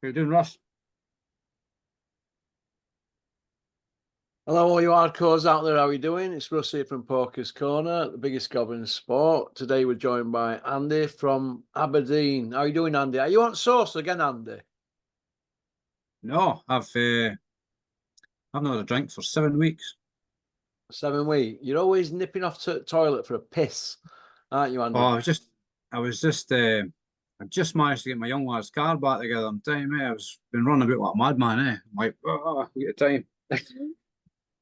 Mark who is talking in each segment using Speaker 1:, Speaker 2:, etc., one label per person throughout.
Speaker 1: How you doing, Ross?
Speaker 2: Hello, all you hardcores out there. How are you doing? It's Russ here from Poker's Corner, the biggest gob in sport. Today we're joined by Andy from Aberdeen. How are you doing, Andy? Are you on sauce again, Andy?
Speaker 1: No, I've not had a drink for 7 weeks.
Speaker 2: 7 weeks. You're always nipping off to the toilet for a piss, aren't you, Andy?
Speaker 1: Oh, I just managed to get my young lad's car back together. I'm telling you, mate, I was been running about like a madman, eh? I'm like, we get time.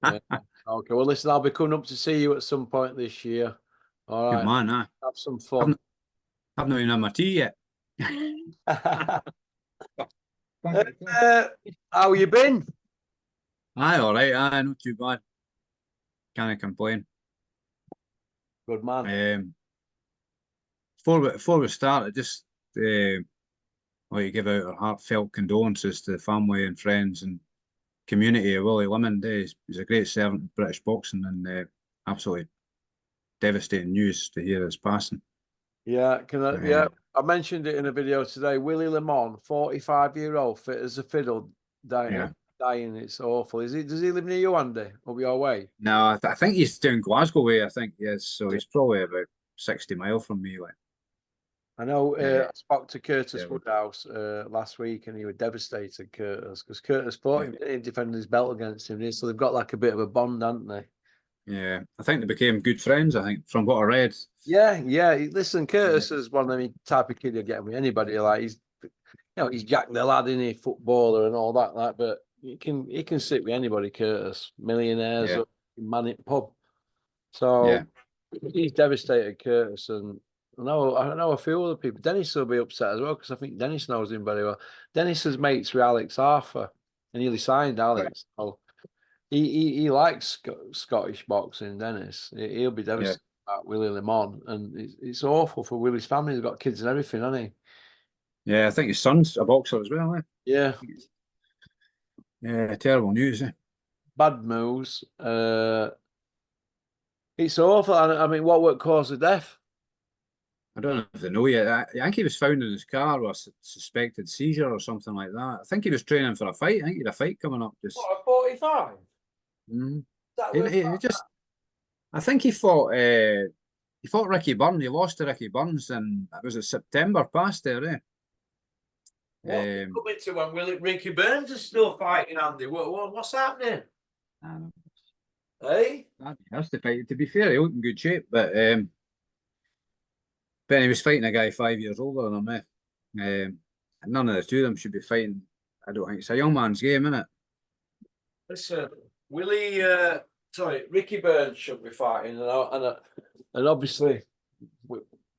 Speaker 2: Yeah. Okay, well, listen, I'll be coming up to see you at some point this year. All
Speaker 1: Good
Speaker 2: right,
Speaker 1: man, eh?
Speaker 2: have some fun.
Speaker 1: I've not even had my tea yet.
Speaker 2: How you been?
Speaker 1: Aye, all right, aye, not too bad. Can't complain.
Speaker 2: Good man.
Speaker 1: Before we start, I just like to give out our heartfelt condolences to the family and friends and community of Willie Limond. He's a great servant of British boxing, and absolutely devastating news to hear his passing.
Speaker 2: Yeah, I mentioned it in a video today. Willie Limond, 45-year-old, fit as a fiddle, dying.
Speaker 1: Yeah.
Speaker 2: Dying. It's awful. Does he live near you, Andy? Up your way?
Speaker 1: No, I think he's down Glasgow way. I think yes, so he's probably about 60 mile from me. Like,
Speaker 2: I know. I spoke to Curtis
Speaker 1: yeah,
Speaker 2: Woodhouse last week, and he was devastated, Curtis, because Curtis fought him, he defended his belt against him. So they've got like a bit of a bond, haven't they?
Speaker 1: yeah. I think they became good friends. I think from what I read.
Speaker 2: Yeah. Listen, Curtis is one of them type of kid you get with anybody. Like he's Jack the Lad, isn't he? Footballer and all that. Like, but he can sit with anybody. Curtis, millionaires,
Speaker 1: Yeah,
Speaker 2: man at pub. So
Speaker 1: yeah,
Speaker 2: he's devastated, Curtis, and I know a few other people. Dennis will be upset as well because I think Dennis knows him very well. Dennis is mates with Alex Arthur, and he signed Alex. So he likes Scottish boxing. Dennis, he'll be
Speaker 1: yeah,
Speaker 2: devastated about Willie Limond, and it's awful for Willie's family. He's got kids and everything, hasn't he?
Speaker 1: yeah. I think his son's a boxer as well. Eh?
Speaker 2: Yeah,
Speaker 1: Yeah, terrible news. Eh?
Speaker 2: bad moves. It's awful. I mean, what caused the death?
Speaker 1: I don't know if they know yet. I think he was found in his car with a suspected seizure or something like that. I think he was training for a fight. I think he had a fight coming up. Just
Speaker 2: What, 45?
Speaker 1: mm.
Speaker 2: That
Speaker 1: He just. I think he fought Ricky Burns. He lost to Ricky Burns, and it was September past there. Eh?
Speaker 2: What's coming to when Ricky Burns is still fighting, Andy? What's happening? Hey?
Speaker 1: That's the fight. To be fair, he looked in good shape, but he was fighting a guy 5 years older than him. None of the two of them should be fighting. I don't think it's a young man's game, isn't it?
Speaker 2: Listen, Ricky Burns should be fighting, and obviously,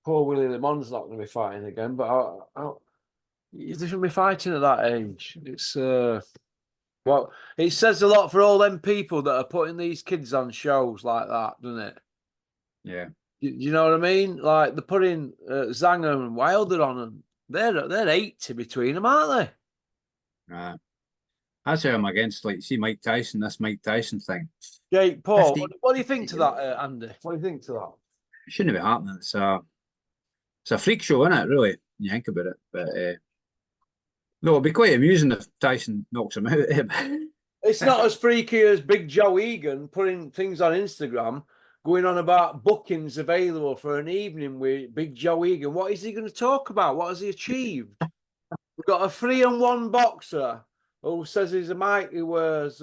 Speaker 2: poor Willie Lemond's not going to be fighting again. But they shouldn't be fighting at that age. It's well, it says a lot for all them people that are putting these kids on shows like that, doesn't it?
Speaker 1: Yeah.
Speaker 2: You know what I mean? Like they're putting Zanger and Wilder on, and they're 80 between them, aren't they?
Speaker 1: That's how I'm against. Like, see Mike Tyson, this Mike Tyson thing.
Speaker 2: Jake Paul,
Speaker 1: 50,
Speaker 2: what do you think to that, Andy? What do you think to that?
Speaker 1: It shouldn't be happening. It's a freak show, isn't it? Really, when you think about it. But no, it'd be quite amusing if Tyson knocks him out.
Speaker 2: It's not as freaky as Big Joe Egan putting things on Instagram, going on about bookings available for an evening with Big Joe Egan. What is he going to talk about? What has he achieved? We've got a 3-on-1 boxer who says he's a Mike who wears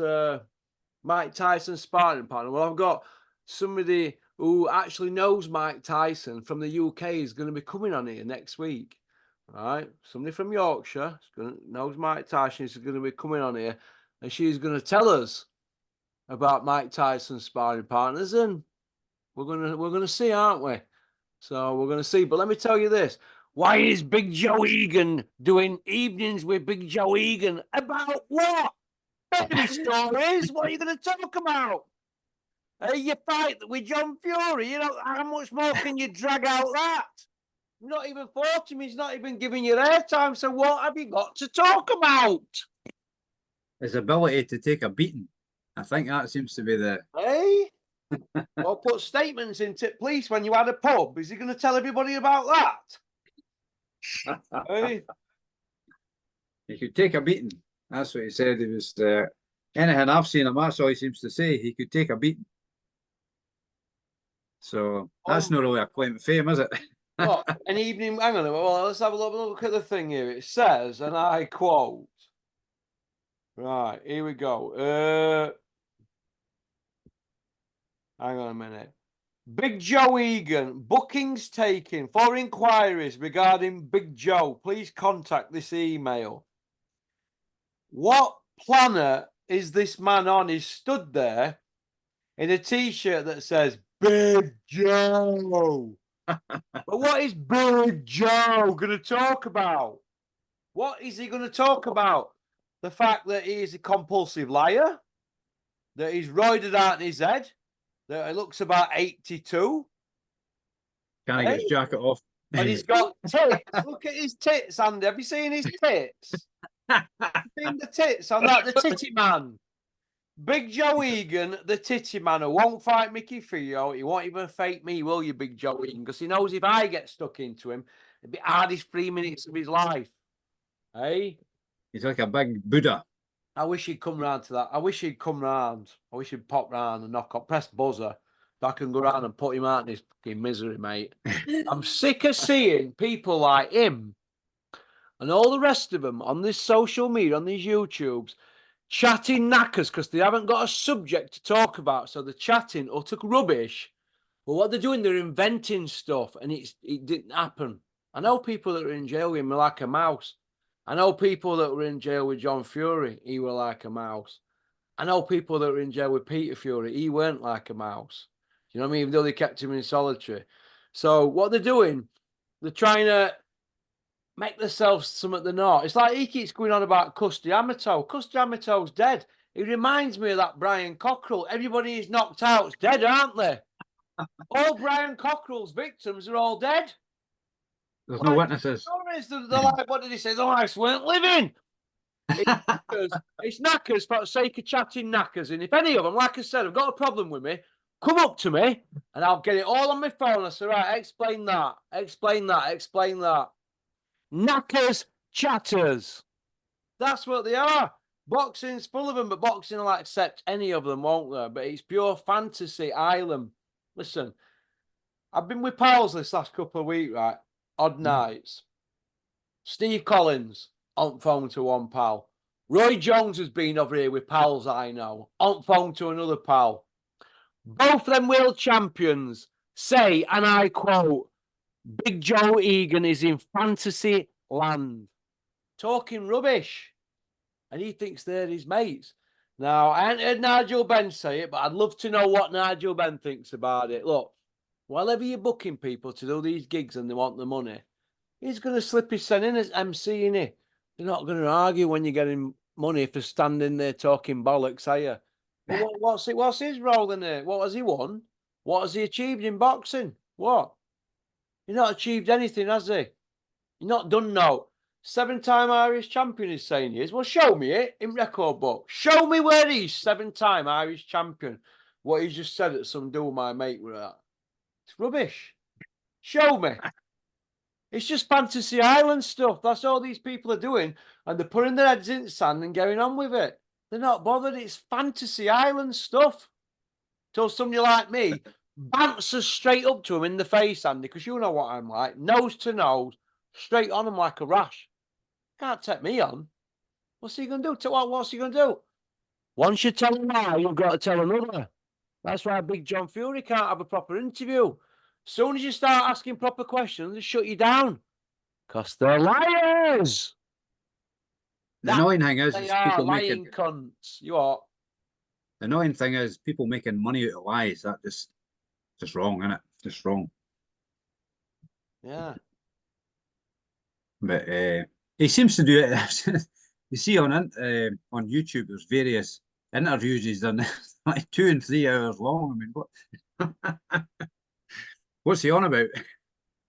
Speaker 2: Mike Tyson sparring partner. Well, I've got somebody who actually knows Mike Tyson from the UK is going to be coming on here next week. All right, somebody from Yorkshire knows Mike Tyson is going to be coming on here, and she's going to tell us about Mike Tyson's sparring partners, and we're going to see, aren't we? So we're going to see. But let me tell you this: why is Big Joe Egan doing evenings with Big Joe Egan about what? Baby stories. What are you going to talk about? Hey, you fight with John Fury. You know how much more can you drag out that? Not even fought him. He's not even giving you airtime. So what have you got to talk about?
Speaker 1: His ability to take a beating. I think that seems to be the.
Speaker 2: Hey? Or put statements into police when you had a pub. Is he going to tell everybody about that? Hey?
Speaker 1: He could take a beating. That's what he said. He was anything I've seen him. That's all he seems to say. He could take a beating. So that's not really a claim to fame, is it?
Speaker 2: What, an evening? Hang on a minute. Well, let's have a look at the thing here. It says, and I quote. Right, here we go. Hang on a minute. Big Joe Egan, bookings taken for inquiries regarding Big Joe. Please contact this email. What planet is this man on? He's stood there in a t-shirt that says Big Joe. But what is Big Joe going to talk about? What is he going to talk about? The fact that he is a compulsive liar, that he's roided out in his head, that he looks about 82.
Speaker 1: Can I get his jacket off?
Speaker 2: And he's got tits. Look at his tits, Andy. Have you seen his tits? Have you seen the tits on that? The titty man. Big Joe Egan, the titty man, who won't fight Mickey Theo. He won't even fight me, will you, Big Joe Egan? Because he knows if I get stuck into him, it'd be the hardest 3 minutes of his life. Hey?
Speaker 1: He's like a big Buddha.
Speaker 2: I wish he'd come round to that. I wish he'd come round. I wish he'd pop round and knock up, press buzzer. If I can go round and put him out in his fucking misery, mate. I'm sick of seeing people like him and all the rest of them on this social media, on these YouTubes, chatting knackers because they haven't got a subject to talk about. So they're chatting utter rubbish. But what they're doing, they're inventing stuff, and it didn't happen. I know people that are in jail with him like a mouse. I know people that were in jail with John Fury. He were like a mouse. I know people that were in jail with Peter Fury. He weren't like a mouse. You know what I mean? Even though they kept him in solitary. So what they're doing, they're trying to make themselves something they're not. It's like he keeps going on about Custy Amato. Custy Amato's dead. He reminds me of that Brian Cockrell. Everybody he's knocked out's dead, aren't they? All Brian Cockrell's victims are all dead.
Speaker 1: There's no witnesses.
Speaker 2: They're like, what did he say? The lives weren't living. It's knackers for the sake of chatting knackers. And if any of them, like I said, have got a problem with me, come up to me and I'll get it all on my phone. I say, right, explain that, explain that, explain that. Knackers, chatters. That's what they are. Boxing's full of them, but boxing will accept any of them, won't they? But it's pure fantasy island. Listen, I've been with pals this last couple of weeks, right? Odd nights. Steve Collins, on phone to one pal. Roy Jones has been over here with pals I know. On phone to another pal. Both them world champions say, and I quote, Big Joe Egan is in fantasy land. Talking rubbish. And he thinks they're his mates. Now, I haven't heard Nigel Benn say it, but I'd love to know what Nigel Benn thinks about it. Look, whenever you're booking people to do these gigs and they want the money, he's going to slip his son in as MC, innit? They're not going to argue when you're getting money for standing there talking bollocks, are you? Well, what's his role in it? What has he won? What has he achieved in boxing? What? He's not achieved anything, has he? He's not done no. 7-time Irish champion is saying he is. Well, show me it in record book. Show me where he's 7-time Irish champion. What he just said at some do my mate with that. It's rubbish. Show me. It's just fantasy island stuff. That's all these people are doing. And they're putting their heads in the sand and going on with it. They're not bothered. It's fantasy island stuff. Till somebody like me bounces straight up to him in the face, Andy, because you know what I'm like. Nose to nose, straight on him like a rash. Can't take me on. What's he going to do? What's he going to do? Once you tell a lie, you've got to tell another. That's why Big John Fury can't have a proper interview. As soon as you start asking proper questions, they shut you down. Because they're liars.
Speaker 1: The annoying thing is
Speaker 2: people lying cunts. You are.
Speaker 1: The annoying thing is people making money out of lies. That just wrong, isn't it? Just wrong.
Speaker 2: Yeah.
Speaker 1: But he seems to do it. You see on YouTube, there's various interviews he's done, like 2 and 3 hours long. I mean, what? What's he on about?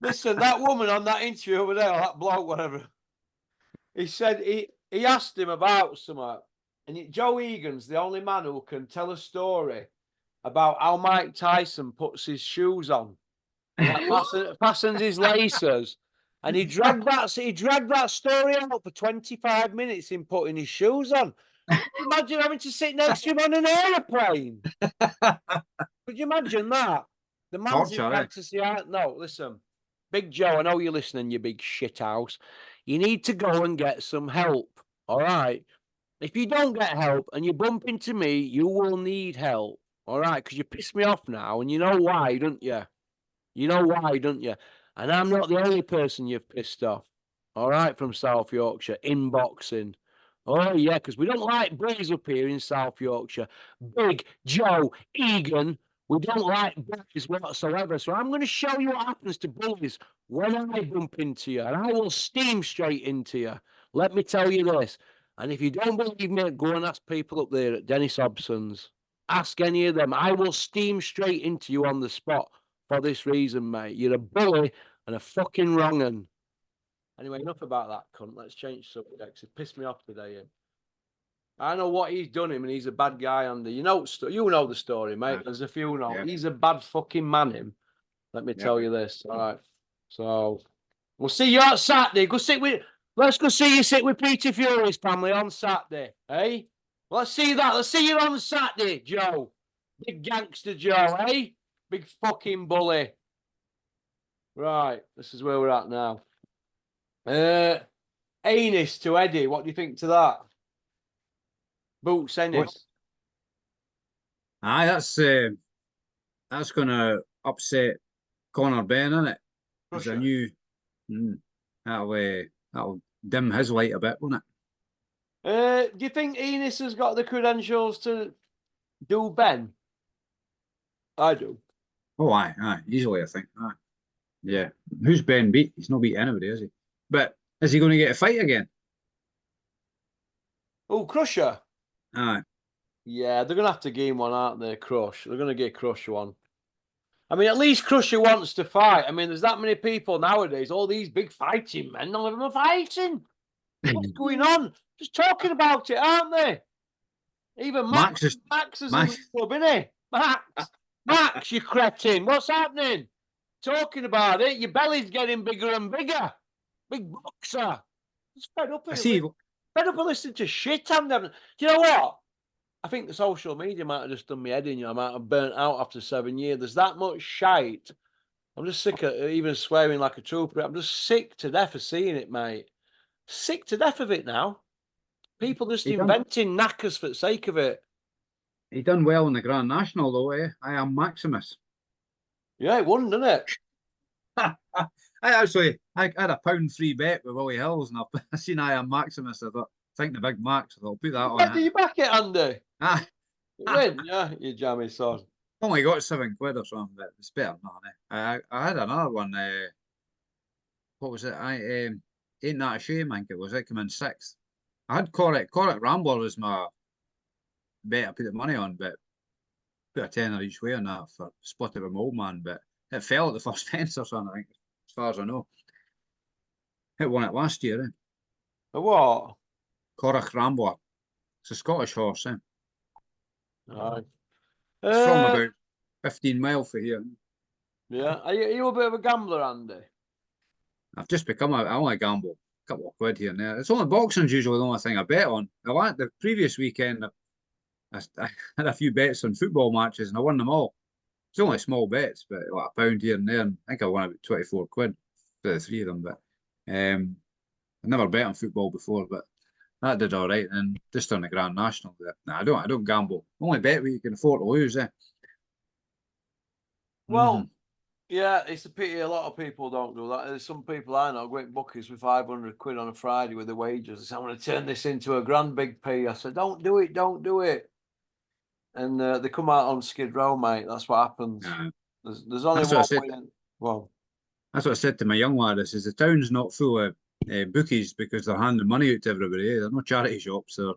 Speaker 2: Listen, that woman on that interview over there, that bloke, whatever. He said he asked him about something, and Joe Egan's the only man who can tell a story about how Mike Tyson puts his shoes on, fastens his laces, And he dragged that story out for 25 minutes in putting his shoes on. Imagine having to sit next to him on an aeroplane. Could you imagine that? The man's in
Speaker 1: Torture, eh?
Speaker 2: fantasy art. No, listen, Big Joe, I know you're listening, you big shit house. You need to go and get some help. All right. If you don't get help and you bump into me, you will need help. All right, because you piss me off now, and you know why, don't you? You know why, don't you? And I'm not the only person you've pissed off. All right, from South Yorkshire, inboxing. Oh, yeah, because we don't like bullies up here in South Yorkshire. Big Joe Egan, we don't like bullies whatsoever. So I'm going to show you what happens to bullies when I bump into you, and I will steam straight into you. Let me tell you this. And if you don't believe me, go and ask people up there at Dennis Hobson's. Ask any of them. I will steam straight into you on the spot for this reason, mate. You're a bully and a fucking wrong 'un. Anyway, enough about that cunt. Let's change subjects. It pissed me off today. Him. I know what he's done him, and he's a bad guy, Andy. You know the story, mate. There's a few now.
Speaker 1: Yeah.
Speaker 2: He's a bad fucking man, him. Let me tell you this. All right. So we'll see you on Saturday. Let's go see you sit with Peter Fury's family on Saturday, eh? Let's see that. Let's see you on Saturday, Joe. Big gangster Joe, eh? Big fucking bully. Right, this is where we're at now. Ennis to Eddie. What do you think to that? Boots Ennis.
Speaker 1: Aye, that's gonna upset Conor Ben, isn't it? There's a new that'll dim his light a bit, won't
Speaker 2: it? Do you think Ennis has got the credentials to do Ben? I do.
Speaker 1: Oh, aye, easily, I think. Aye. Yeah. Who's Ben beat? He's not beat anybody, is he? But is he going to get a fight again?
Speaker 2: Oh, Crusher.
Speaker 1: Aye.
Speaker 2: Yeah, they're going to have to game one, aren't they, Crush? They're going to get Crusher one. I mean, at least Crusher wants to fight. I mean, there's that many people nowadays, all these big fighting men, none of them are fighting. What's going on? Just talking about it, aren't they? Even Max is in the club, isn't he? Max, you cretin. What's happening? Talking about it. Your belly's getting bigger and bigger. Big boxer. Just fed up of it. Fed up of listening to shit. Do you know what? I think the social media might have just done me head in. I might have burnt out after 7 years. There's that much shite. I'm just sick of even swearing like a trooper. I'm just sick to death of seeing it, mate. Sick to death of it now. People just inventing knackers for the sake of it.
Speaker 1: He done well in the Grand National, though, eh? I am Maximus.
Speaker 2: Yeah, it won, didn't it?
Speaker 1: I had a £1 bet with Willie Hills, and I seen I am Maximus. I thought, think the big Max. I thought, I'll put that on.
Speaker 2: Do you back it, Andy?
Speaker 1: Ah,
Speaker 2: win, yeah, you jammy son.
Speaker 1: Only got £7 or something, but it's better than that. I had another one. What was it? Ain't That a Shame? I think it was. I came in 6th. I had Correct Rambler as my bet. I put the money on, but put a tenner each way on that for split it with my old man. But it fell at the first fence or something, I think, as far as I know. It won it last year, eh?
Speaker 2: A what?
Speaker 1: Correct Rambler. It's a Scottish horse, eh?
Speaker 2: Aye.
Speaker 1: It's from about 15 miles from here.
Speaker 2: Yeah. Are you a bit of a gambler, Andy?
Speaker 1: I've just become I only gamble a couple of quid here and there. It's only boxing's usually the only thing I bet on. The previous weekend, I had a few bets on football matches and I won them all. It's only small bets, but like £1 here and there. And I think I won about 24 quid for the 3 of them. But I never bet on football before, but that did all right. And just on the Grand National, I don't gamble. Only bet what you can afford to lose, eh?
Speaker 2: Well, yeah, it's a pity a lot of people don't do that. There's some people I know going bookies with 500 quid on a Friday with the wages. They say, I'm going to turn this into a grand big P. I said, don't do it. And they come out on Skid Row, mate. That's what happens. There's only one way. Well,
Speaker 1: that's what I said to my young lad. I says, the town's not full of bookies because they're handing money out to everybody. Eh? They're no charity shops. They're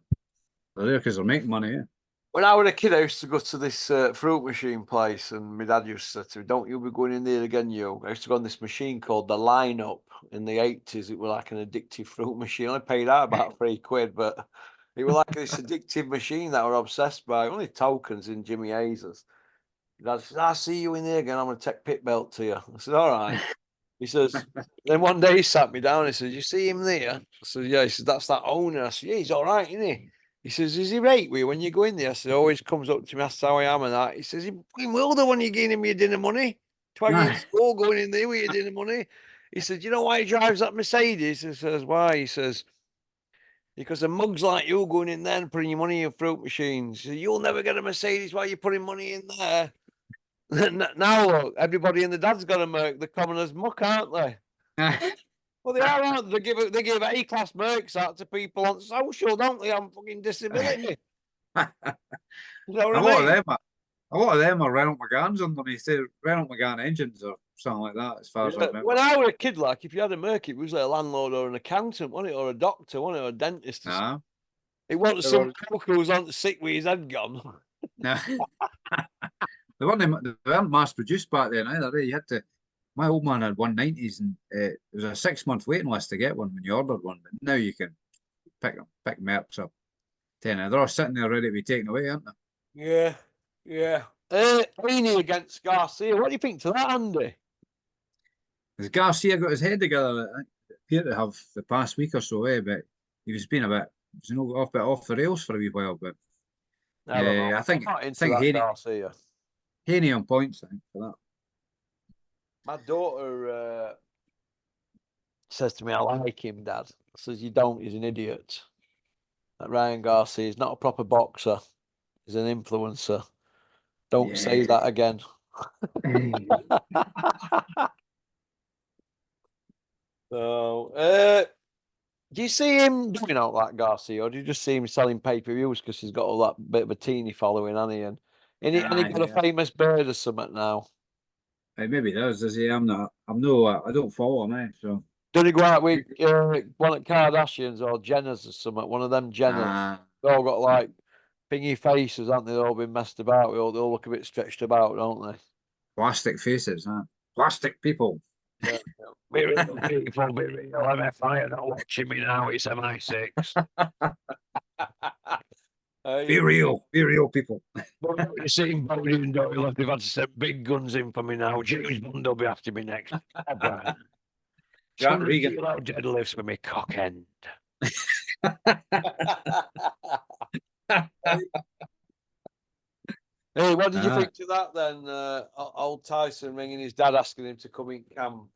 Speaker 1: there because they're making money. Eh?
Speaker 2: When I was a kid, I used to go to this fruit machine place, and my dad used to say to me, don't you be going in there again, you. I used to go on this machine called the Line-Up in the 80s. It was like an addictive fruit machine. I only paid out about £3, but it was like this addictive machine that I was obsessed by. Only tokens in Jimmy Hayes'. Dad said, I'll see you in there again. I'm going to take pit belt to you. I said, all right. He says, then one day he sat me down. He says, "You see him there?" I said, "Yeah." He says, "That's that owner." I said, "Yeah, he's all right, isn't he?" He says, "Is he right with you when you go in there?" I said, "Always comes up to me, asks how I am and that." He says, "He will do when you're giving him your dinner money. Twagging
Speaker 1: Aye.
Speaker 2: school, going in there with your dinner money." He said, "You know why he drives that Mercedes?" He says, "Why?" He says, "Because the mugs like you going in there and putting your money in fruit machines. He said, you'll never get a Mercedes while you're putting money in there." Now look, everybody in the dad's got a Merc. They're common as muck, aren't they? Well, they are, aren't they? They give A-class Mercs out to people on social, don't they? On fucking disability. You know
Speaker 1: A
Speaker 2: what
Speaker 1: lot
Speaker 2: I
Speaker 1: of
Speaker 2: mean?
Speaker 1: them are, a lot of them are Reynolds McGann's underneath. They're Reynolds McGann engines or something like that, as far as I
Speaker 2: Yeah. When
Speaker 1: remember.
Speaker 2: I was a kid, like if you had a Merc, it was like a landlord or an accountant, wasn't it? Or a doctor, wasn't it? Or a dentist.
Speaker 1: Nah,
Speaker 2: It wasn't
Speaker 1: they
Speaker 2: some
Speaker 1: were.
Speaker 2: cook who was on the sick with his head gone.
Speaker 1: Nah, they weren't mass produced back then either. You had to. My old man had 190s, and it was a 6 month waiting list to get one when you ordered one. But now you can pick Mercs up. They're all sitting there ready to be taken away, aren't they?
Speaker 2: Yeah, yeah. Heaney against Garcia. What do you think to that, Andy?
Speaker 1: Has Garcia got his head together? It appeared to have the past week or so, but he was being he's a bit off the rails for a wee while. But
Speaker 2: I don't know.
Speaker 1: I think
Speaker 2: I'm not
Speaker 1: I
Speaker 2: into
Speaker 1: think
Speaker 2: that Garcia.
Speaker 1: Haney on points, I think, for that.
Speaker 2: My daughter says to me, "I like him, Dad." I says, "You don't. He's an idiot." That Ryan Garcia is not a proper boxer. He's an influencer. Don't say
Speaker 1: Yeah.
Speaker 2: that again. So, do you see him doing out that Garcia, or do you just see him selling pay-per-views because he's got all that bit of a teeny following, hasn't he? And he got a
Speaker 1: Yeah.
Speaker 2: famous bird or something now.
Speaker 1: Maybe does he? I'm not. I'm no. I don't follow him, so.
Speaker 2: Did he go out with one of Kardashians or Jenners or something? One of them Jenners. They all got like thingy faces, haven't they? They've all been messed about. They all look a bit stretched about, don't they?
Speaker 1: Plastic faces, huh? Plastic people.
Speaker 2: Yeah. Be real, people, be real. MFI are not watching me now. It's MI6.
Speaker 1: Be real. Be real, people.
Speaker 2: But you're seeing Bodie and Doyle, they've had to set big guns in for me now. James Bond will be after me next.
Speaker 1: Jack Regan.
Speaker 2: Kilo deadlifts for me cock end. Hey, what did you think to that then? Old Tyson ringing his dad, asking him to come in camp.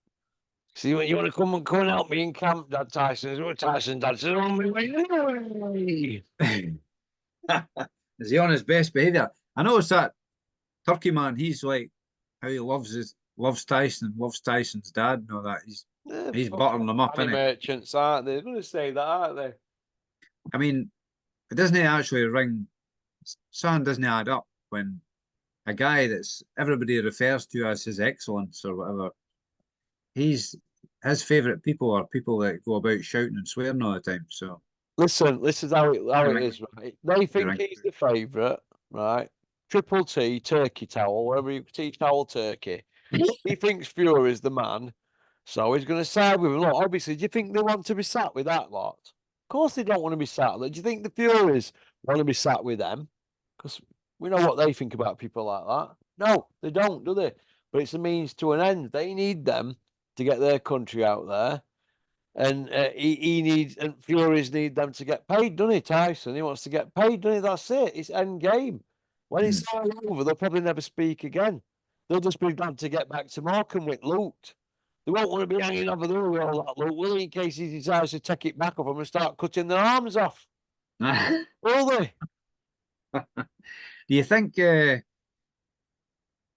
Speaker 2: See, you want to come and help me in camp, Dad Tyson? What Tyson, Dad says, on my way anyway.
Speaker 1: Is he on his best behaviour? I noticed that Turkey man. He's like how he loves Tyson, loves Tyson's dad, and all that. He's buttering them up,
Speaker 2: Money
Speaker 1: isn't he?
Speaker 2: merchants, aren't they? They're going to say that, aren't they?
Speaker 1: I mean, it doesn't actually ring. Something doesn't add up when a guy that's everybody refers to as his excellence or whatever. His favourite people are people that go about shouting and swearing all the time. So
Speaker 2: Listen, this is how it is, right? They think
Speaker 1: right.
Speaker 2: he's the favourite, right? Triple T, turkey towel, wherever you tea towel turkey. He thinks Fury's the man, so he's going to side with him. Look, obviously, do you think they want to be sat with that lot? Of course, they don't want to be sat there. Do you think the Furies want to be sat with them? Because we know what they think about people like that. No, they don't, do they? But it's a means to an end. They need them to get their country out there. And he needs, and Furies need them to get paid, doesn't he, Tyson? He wants to get paid, doesn't he? That's it. It's end game. When it's all over, they'll probably never speak again. They'll just be glad to get back to Morecambe with loot. They won't want to be hanging over there with all that loot, will they, in case he decides to take it back off them and start cutting their arms off? Will they?
Speaker 1: Do you think? Do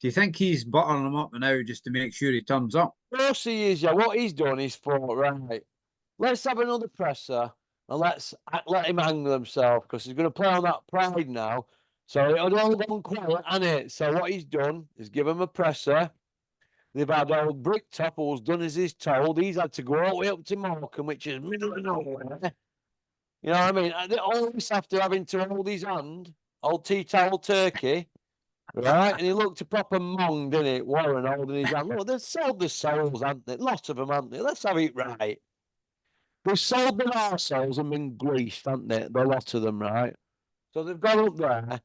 Speaker 1: you think he's buttering them up now just to make sure he turns up?
Speaker 2: Of course he is, yeah. What he's done is for, right, let's have another presser and let's let him hang himself because he's going to play on that pride now. So it'll all go quiet, and it. So what he's done is give him a presser. They've had old Bricktop who's done as he's told. He's had to go all the way up to Morecambe, which is middle of nowhere. You know what I mean? They always after having to hold his hand, old tea towel turkey, right? And he looked a proper mong, didn't it? Warren holding his hand. Look, they've sold the souls, haven't they? Lots of them, haven't they? Let's have it right. They've sold their arseholes and been greased, haven't they? The lot of them, right? So they've gone up there.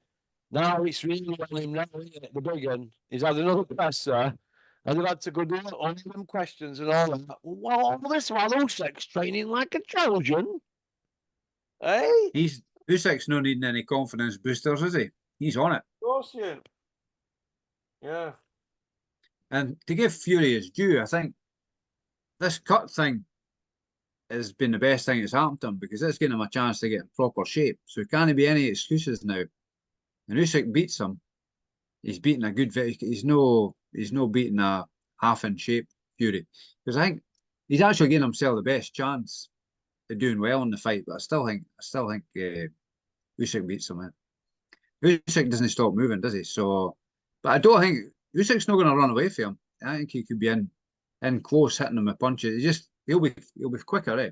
Speaker 2: Now it's really on him now, isn't it? The big one. He's had another presser. And they've had to go do all them questions and all that. Well, all this while Usyk's training like a Trojan. Eh?
Speaker 1: Usyk's not needing any confidence boosters, is he? He's on it.
Speaker 2: Of course, yeah.
Speaker 1: And to give Fury his due, I think this cut thing has been the best thing that's happened to him, because it's given him a chance to get in proper shape. So there can't be any excuses now. And Usyk beats him. He's beating a good. He's no beating a half in shape Fury, because I think he's actually giving himself the best chance of doing well in the fight. But I still think Usyk beats him. Usyk doesn't stop moving, does he? So, but I don't think Usyk's not going to run away from him. I think he could be in close, hitting him with punches. He'll be quicker, eh?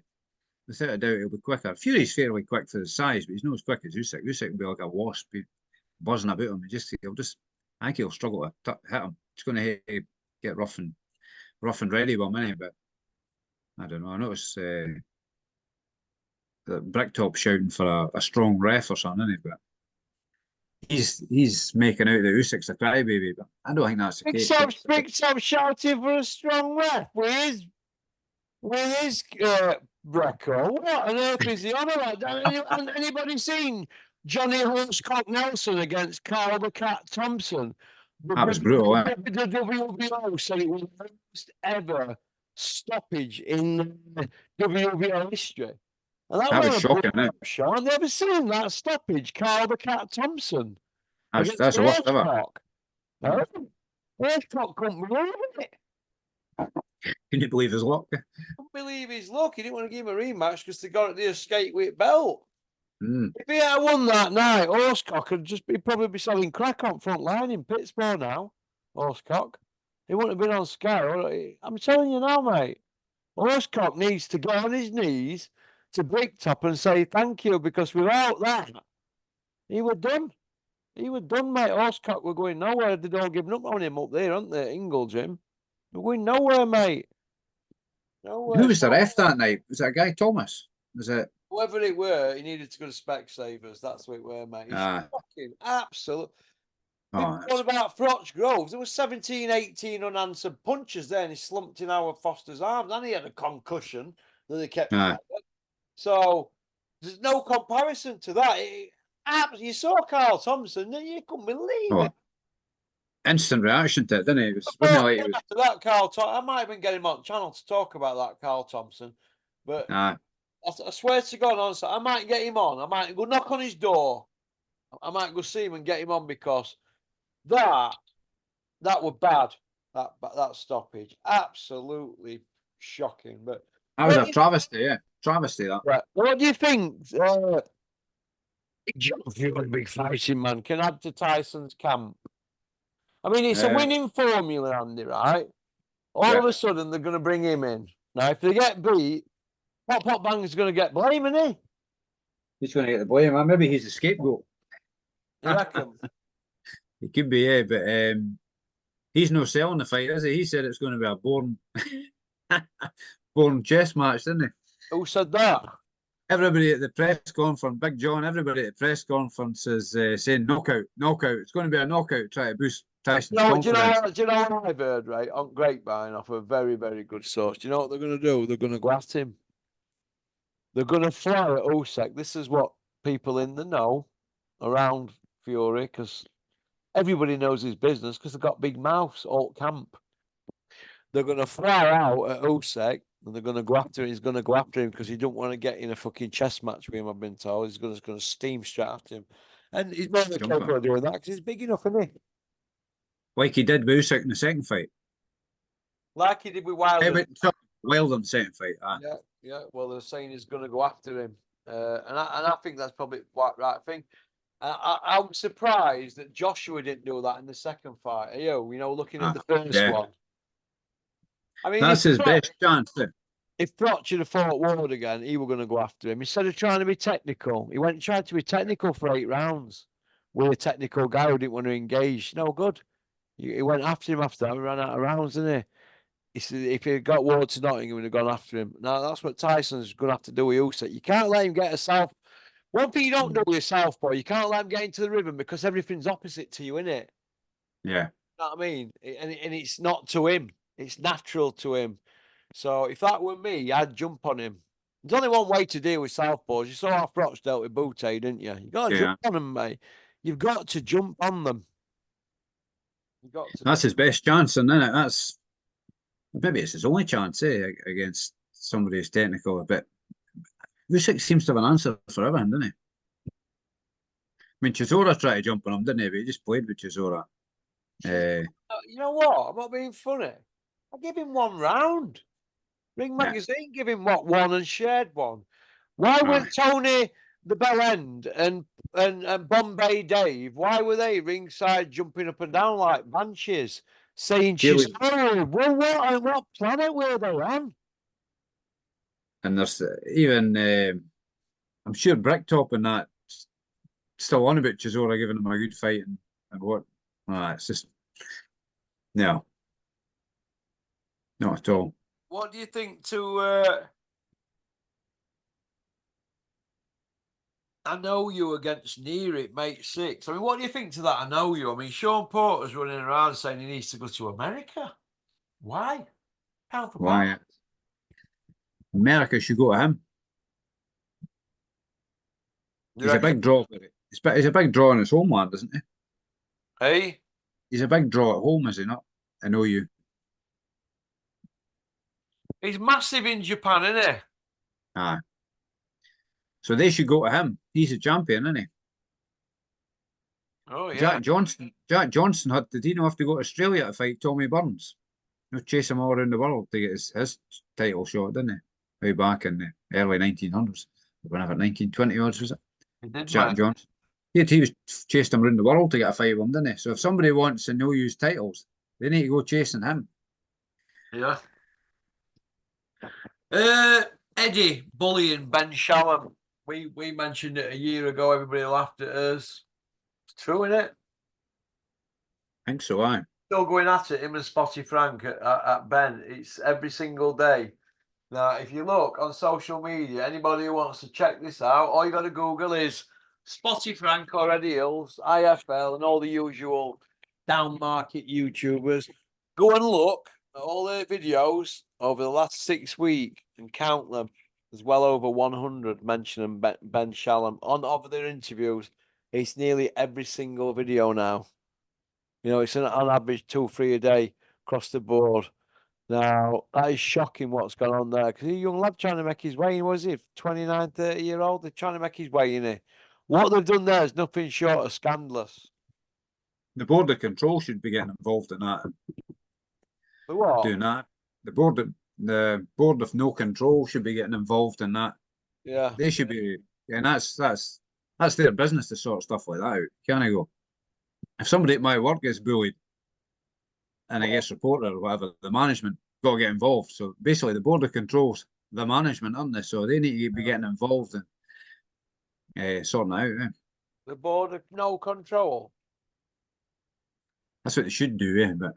Speaker 1: Without a doubt, he'll be quicker. Fury's fairly quick for his size, but he's not as quick as Usyk. Usyk will be like a wasp, buzzing about him. I think he'll struggle to hit him. He's going to get rough and ready with him, innit? But I don't know. I noticed the Bricktop shouting for a strong ref or something, isn't he? But he's making out that Usyk's a crybaby, but I don't think that's the case.
Speaker 2: Bricktop shouting for a strong ref with his record. What on earth is he on about? Anybody seen Johnny Horsecock Nelson against Carl the Cat Thompson?
Speaker 1: That was brutal.
Speaker 2: The WBO said it was the first ever stoppage in WBO history. And
Speaker 1: that was shocking.
Speaker 2: I've never seen that stoppage, Carl the Cat Thompson.
Speaker 1: That's the worst ever.
Speaker 2: Horsecock couldn't believe it.
Speaker 1: Can you believe his luck?
Speaker 2: I couldn't believe his luck. He didn't want to give him a rematch because they got the escape weight belt. If he had won that night, Horsecock would probably be selling crack on front line in Pittsburgh now. Horsecock. He wouldn't have been on Sky. I'm telling you now, mate. Horsecock needs to go on his knees to Bricktop and say thank you, because without that, he was done. He was done, mate. Horsecock were going nowhere. They'd all given up on him up there, aren't they? Ingle Jim. They're going nowhere, mate. Nowhere.
Speaker 1: Who was the ref that night? Was that a guy Thomas? Was it?
Speaker 2: Whoever it were, he needed to go to Specsavers. That's what it were, mate. He's fucking absolute. What about Frotch Groves? There was 17, 18 unanswered punches there, and he slumped in Howard Foster's arms, and he had a concussion that they kept. So there's no comparison to that. You saw Carl Thompson, you couldn't believe it.
Speaker 1: Instant reaction to it, didn't he? It was,
Speaker 2: after that, Carl Thompson, I might even get him on channel to talk about that, Carl Thompson. But I swear to God, honestly, I might get him on. I might go knock on his door. I might go see him and get him on, because that was bad. That stoppage, absolutely shocking. But
Speaker 1: that was a travesty, travesty. That.
Speaker 2: Right. What do you think? You're a big fighting man. Can add to Tyson's camp. I mean, it's a winning formula, Andy. Right? All of a sudden, they're going to bring him in. Now, if they get beat, Pop Bang's going to get blame, isn't he?
Speaker 1: He's going to get the blame. Maybe he's the scapegoat.
Speaker 2: You reckon?
Speaker 1: He could be, but he's no selling the fight, is he? He said it's going to be a boring chess match, didn't he?
Speaker 2: Who said that?
Speaker 1: Everybody at the press conference, Big John, everybody at the press conference is saying knockout. It's going to be a knockout, try to boost Tyson's confidence.
Speaker 2: Do you know what I've heard, right? On Grapevine, off a very, very good source. Do you know what they're going to do? They're going to go at him. They're going to fly at Usyk. This is what people in the know around Fury, because everybody knows his business, because they've got big mouths, alt camp. They're going to fly out at Usyk, and they're going to go after him. He's going to go after him because he don't want to get in a fucking chess match with him, I've been told. He's going to steam straight after him. And he's more than capable of doing that because he's big enough, isn't he?
Speaker 1: Like he did with Usyk in the second fight.
Speaker 2: Like he did with Wilder.
Speaker 1: Wilder in the second fight.
Speaker 2: Yeah. Well, they're saying he's going to go after him. And I think that's probably quite right thing. I'm surprised that Joshua didn't do that in the second fight. Looking at the first one. I mean,
Speaker 1: that's his best chance.
Speaker 2: If Frotch had fought Ward again, he was going to go after him. Instead of trying to be technical, he went and tried to be technical for 8 rounds with a technical guy who didn't want to engage. No good. He went after him after that. He ran out of rounds, didn't he? He said if he got Ward to Nottingham, he would have gone after him. Now, that's what Tyson's going to have to do with Usyk. You can't let him get a south. One thing you don't do with a southpaw, you can't let him get into the rhythm because everything's opposite to you, innit?
Speaker 1: Yeah.
Speaker 2: know what I mean? And it's not to him. It's natural to him. So if that were me, I'd jump on him. There's only one way to deal with southpaws. You saw how Froch dealt with Bute, didn't you? You got to
Speaker 1: Yeah,
Speaker 2: jump on them, mate. You've got to jump on them. You've got to.
Speaker 1: that's his best chance, and then that's maybe it's his only chance, against somebody who's technical. But Usyk seems to have an answer for everything, doesn't he? I mean, Chisora tried to jump on him, didn't he? But he just played with Chisora.
Speaker 2: You know what? I'm not being funny. I give him one round. Ring
Speaker 1: Yeah.
Speaker 2: Magazine give him what, one and shared one. Why weren't Tony the Bell End and Bombay Dave? Why were they ringside jumping up and down like banshees, saying she's well, what planet were they on?
Speaker 1: And there's even I'm sure Bricktop and that still on about Chisora giving him a good fight and what. It's just no, not at all.
Speaker 2: What do you think to? I know you against Near it, mate. 6. I mean, what do you think to that? I know you. I mean, Sean Porter's running around saying he needs to go to America. Why? Pound for
Speaker 1: Why?
Speaker 2: pound.
Speaker 1: America should go to him. He's a big draw. He's a big draw in his homeland, isn't he?
Speaker 2: Hey?
Speaker 1: He's a big draw at home, is he not? I know you.
Speaker 2: He's massive in Japan, isn't he?
Speaker 1: Aye. So they should go to him. He's a champion, isn't he?
Speaker 2: Oh, yeah.
Speaker 1: Jack Johnson did he not have to go to Australia to fight Tommy Burns? You know, chase him all around the world to get his title shot, didn't he? Way back in the early 1900s. Whenever 1920 odds was it?
Speaker 2: He did,
Speaker 1: Jack Johnson. He was chased him around the world to get a fight with him, didn't he? So if somebody wants to no-use titles, they need to go chasing him.
Speaker 2: Yeah. Eddie bullying Ben Shalom. We mentioned it a year ago. Everybody laughed at us. It's true, isn't it?
Speaker 1: I think so, aye.
Speaker 2: Still going at it, him and Spotty Frank at Ben. It's every single day. Now, if you look on social media, anybody who wants to check this out, all you got to Google is Spotty Frank or Eddie Hills, IFL, and all the usual down market YouTubers. Go and look at all their videos over the last 6 weeks and count them. There's well over 100 mentioning Ben Shalom over their interviews. It's nearly every single video now. You know, it's on average 2-3 a day across the board. Now, that is shocking what's gone on there. Because he's a young lad trying to make his way in, was he? 29, 30-year-old, they're trying to make his way in it. What they've done there is nothing short of scandalous.
Speaker 1: The board of control should be getting involved in that.
Speaker 2: But what?
Speaker 1: Doing that. The board of no control should be getting involved in that.
Speaker 2: Yeah.
Speaker 1: They should be, and that's their business to sort stuff like that out. Can't I go? If somebody at my work gets bullied and I gets reported or whatever, the management got to get involved. So basically, the board of controls the management, aren't they? So they need to be getting involved in sorting out.
Speaker 2: The board of no control.
Speaker 1: That's what they should do, but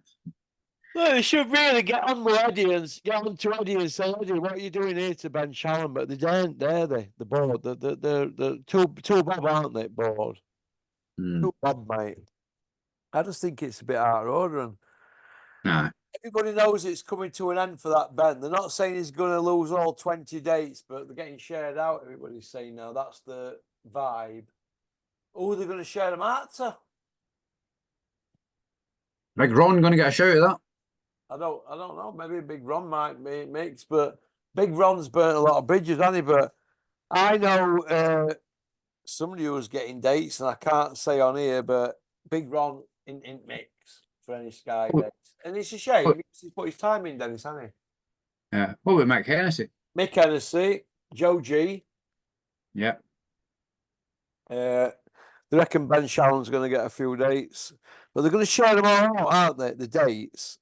Speaker 2: Well, they should really get on with Eddie and get on to Eddie and say, Eddie, what are you doing here to Ben Shalom? But they aren't there, the board. They're too bob, aren't they, board? Too bob, mate. I just think it's a bit out of order. And
Speaker 1: nah.
Speaker 2: everybody knows it's coming to an end for that Ben. They're not saying he's going to lose all 20 dates, but they're getting shared out. Everybody's saying now that's the vibe. Who are they going to share them out to?
Speaker 1: Big Ron going to get a shout at that?
Speaker 2: I don't know. Maybe Big Ron might mix, but Big Ron's burnt a lot of bridges, hasn't he? But I know somebody who's getting dates, and I can't say on here, but Big Ron in mix for any Sky dates. And it's a shame because he's put his time in, Dennis, hasn't he?
Speaker 1: Yeah. What about Mick Hennessy?
Speaker 2: Mick Hennessy, Joe G.
Speaker 1: Yeah.
Speaker 2: They reckon Ben Shalom's going to get a few dates, but they're going to share them all out, aren't they? The dates.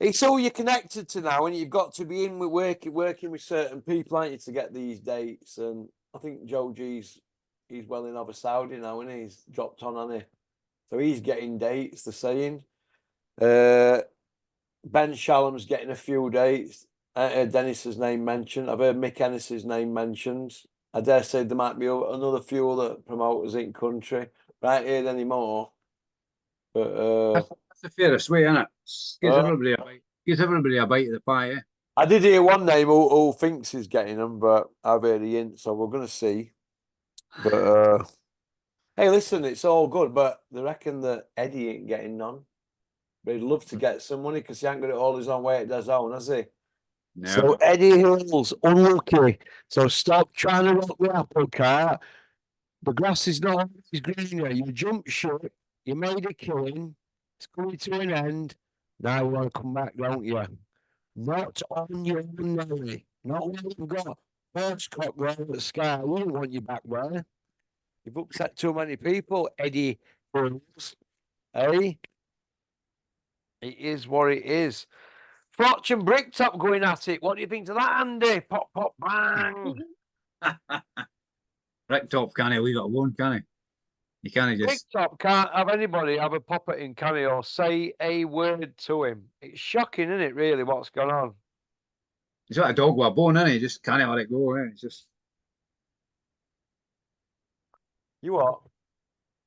Speaker 2: It's all you're connected to now, and you've got to be in with working with certain people, aren't you, to get these dates? And I think Joe G's he's well in over Saudi now, and he's dropped on, hasn't he? So he's getting dates. They're saying. Ben Shalom's getting a few dates. Dennis's name mentioned. I've heard Mick Hennessy's name mentioned. I dare say there might be another few other promoters in country. Right here anymore. But
Speaker 1: That's the fairest way, isn't it? Gives
Speaker 2: uh,
Speaker 1: everybody a bite. Gives everybody a bite of the pie, eh?
Speaker 2: I did hear one name who thinks he's getting them, but I've heard he ain't, so we're gonna see. But hey, listen, it's all good, but they reckon that Eddie ain't getting none. But he'd love to get some money because he ain't got it all his own way at his own, has he?
Speaker 1: No.
Speaker 2: So Eddie Hill's unlucky. So stop trying to rock the apple cart. The grass is not always greener. You jumped ship. You made a killing. It's coming to an end. Now you want to come back, don't you? Not on your own, Nelly. Not when you've got horsecock round at the sky. We don't want you back there. You've upset too many people, Eddie Hills. Hey? It is what it is. Frotch and Bricktop going at it. What do you think to that, Andy? Pop, pop, bang.
Speaker 1: Bricktop can't leave it alone, can he? You can't just.
Speaker 2: Bricktop can't have anybody have a pop at him, can he? Or say a word to him. It's shocking, isn't it, really, what's going on?
Speaker 1: He's like a dog with a bone, isn't he? Just can't let it go, eh? It's just.
Speaker 2: You what?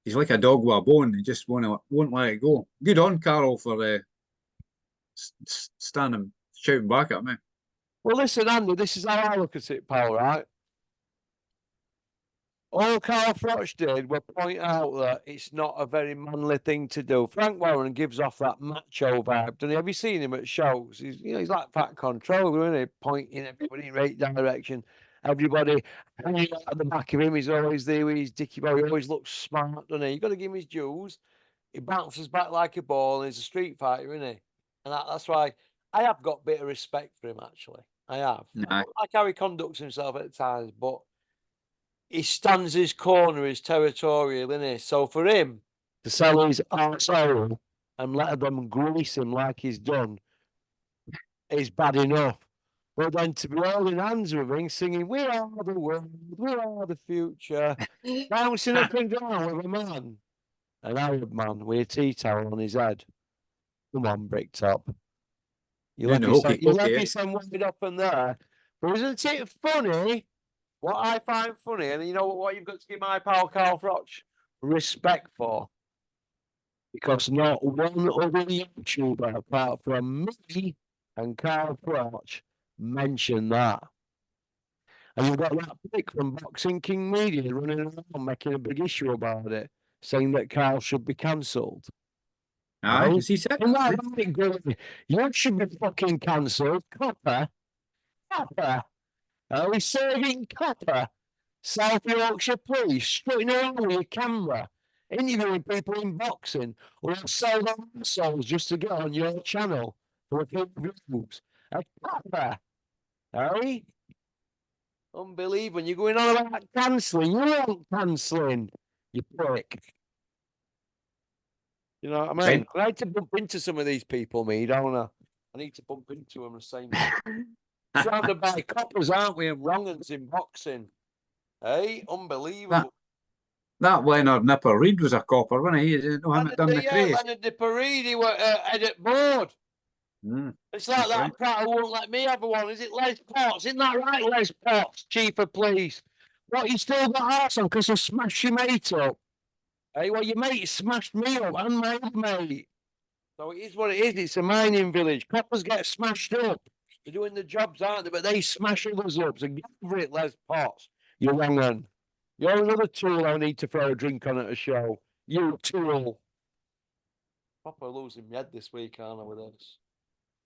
Speaker 1: He's like a dog with a bone. He just won't let it go. Good on Carol for standing shouting back at me.
Speaker 2: Well, listen, Andy, this is how I look at it, pal, right? All Carl Froch did was point out that it's not a very manly thing to do. Frank Warren gives off that macho vibe, doesn't he? Have you seen him at shows? He's like Fat Control, isn't he? Pointing everybody in the right direction. Everybody hanging out at the back of him. He's always there with his dicky boy. He always looks smart, doesn't he? You've got to give him his dues. He bounces back like a ball, and he's a street fighter, isn't he? And that's why I have got a bit of respect for him, actually. I have.
Speaker 1: Nah.
Speaker 2: I don't like how he conducts himself at times, but he stands his corner, he's territorial, isn't he? So for him to sell his arsehole and let them grease him like he's done is bad enough. But then to be holding hands with him, singing, "We are the world, we are the future," bouncing up and down with a man, an Arab man with a tea towel on his head. Come on, Bricktop. You left your son wide up and there. But isn't it funny? What I find funny, and you know what you've got to give my pal Carl Froch respect for, because not one other YouTuber apart from me and Carl Froch mentioned that. And you've got that prick from Boxing King Media running around making a big issue about it, saying that Carl should be cancelled.
Speaker 1: Aye, as he said.
Speaker 2: And that right, going, you should be fucking cancelled, copper. He's serving copper. South Yorkshire Police strutting around with a camera, interviewing people in boxing, or sell their souls just to get on your channel for a few views. A copper, eh? Unbelievable. You're going on about cancelling. You aren't cancelling, you prick. You know what I mean?
Speaker 1: Right.
Speaker 2: I need to bump into some of these people, me, don't I? I need to bump into them and say, surrounded by coppers, aren't we? And wrong-uns in boxing. Hey, unbelievable.
Speaker 1: That Leonard Nipper Reid was a copper, wasn't he? No, him done the craze.
Speaker 2: Leonard Nipper Reid, he were edit board. It's like
Speaker 1: That's
Speaker 2: that
Speaker 1: right.
Speaker 2: prat who won't let me have one. Is it Les Potts? Isn't that right, Les Potts, Chief of Police? What, you still got arse on because I smashed your mate up? Hey, well, your mate smashed me up and my other mate. So it is what it is. It's a mining village. Coppers get smashed up. They're doing the jobs, aren't they? But they smash others up. So get over it, Les Potts. You're wrong one. You're another tool I need to throw a drink on at a show. You tool. Proper losing my head this week, aren't I, with this?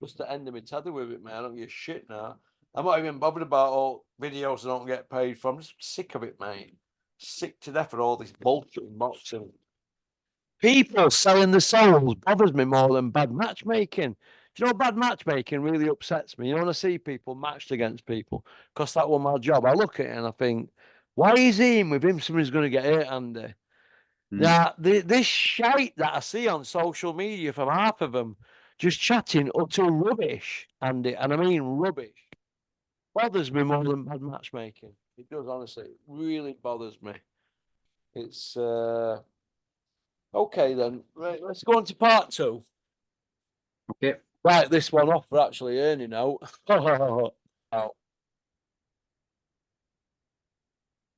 Speaker 2: Just to end my tether with it, man. I don't give a shit now. I'm not even bothered about all videos I don't get paid from. I'm just sick of it, mate. Sick to death of all this bullshit in boxing. People selling the souls bothers me more than bad matchmaking. Do you know bad matchmaking really upsets me? You know, when I see people matched against people, because that was my job, I look at it and I think, why is he in with him? Somebody's going to get hurt, Andy. Now, this shite that I see on social media from half of them just chatting utter rubbish, Andy, and I mean rubbish, bothers me more than bad matchmaking. It does, honestly. It really bothers me. It's okay then. Right, let's go on to part 2.
Speaker 1: Okay.
Speaker 2: Right, this one off for actually earning out. Out.